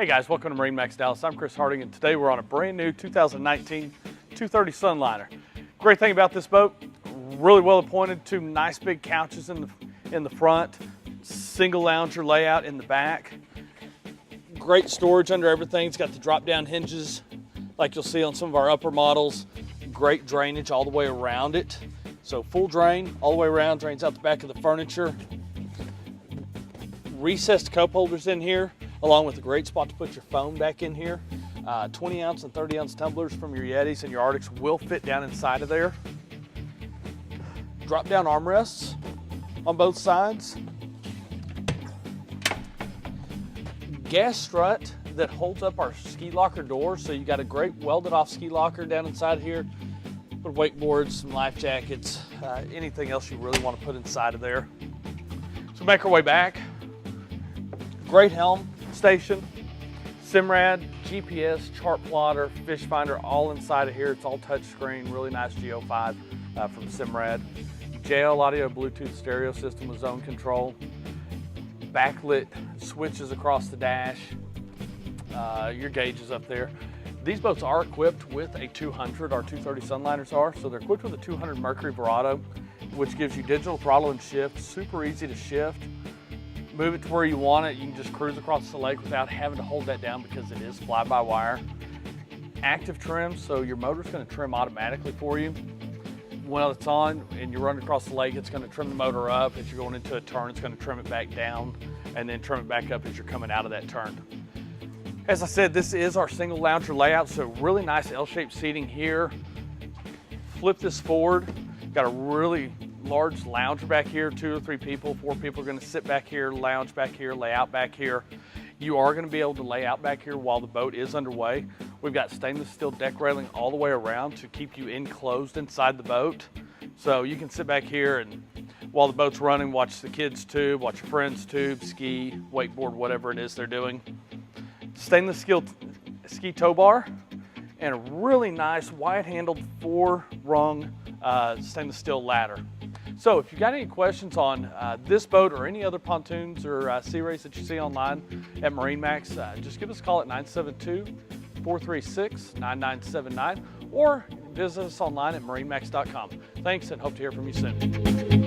guys, welcome to MarineMax Dallas. I'm Chris Harding, and today we're on a brand new 2019 230 Sunliner. Great thing about this boat, really well appointed, two nice big couches in the front, single lounger layout in the back. Great storage under everything. It's got the drop down hinges like you'll see on some of our upper models. Great drainage all the way around it. So full drain all the way around, drains out the back of the furniture. Recessed cup holders in here, along with a great spot to put your phone back in here. 20 ounce and 30 ounce tumblers from your Yetis and your Arctics will fit down inside of there. Drop down armrests on both sides. Gas strut that holds up our ski locker door, so you got a great welded off ski locker down inside here. Put wakeboards, some life jackets, anything else you really want to put inside of there. So make our way back. Great helm station, Simrad, GPS, chart plotter, fish finder, all inside of here. It's all touchscreen, really nice Go5 from Simrad. JL audio Bluetooth stereo system with zone control. Backlit switches across the dash. Your gauges up there. These boats are equipped with a 200, our 230 Sunliners are, so they're equipped with a 200 Mercury Verado, which gives you digital throttle and shift, super easy to shift. Move it to where you want it. You can just cruise across the lake without having to hold that down because it is fly-by-wire. Active trim, so your motor's going to trim automatically for you. When it's on and you're running across the lake, it's going to trim the motor up. As you're going into a turn, it's going to trim it back down and then trim it back up as you're coming out of that turn. As I said, this is our single lounger layout, so really nice L-shaped seating here. Flip this forward. Got a really large lounger back here, 2 or 3 people, 4 people are going to sit back here, lounge back here, lay out back here. You are going to be able to lay out back here while the boat is underway. We've got stainless steel deck railing all the way around to keep you enclosed inside the boat. So you can sit back here and while the boat's running, watch the kids tube, watch your friends tube, ski, wakeboard, whatever it is they're doing. Stainless steel ski tow bar and a really nice wide-handled 4-rung stainless steel ladder. So if you got any questions on this boat or any other pontoons or Sea Rays that you see online at MarineMax, just give us a call at 972-436-9979 or visit us online at marinemax.com. Thanks and hope to hear from you soon.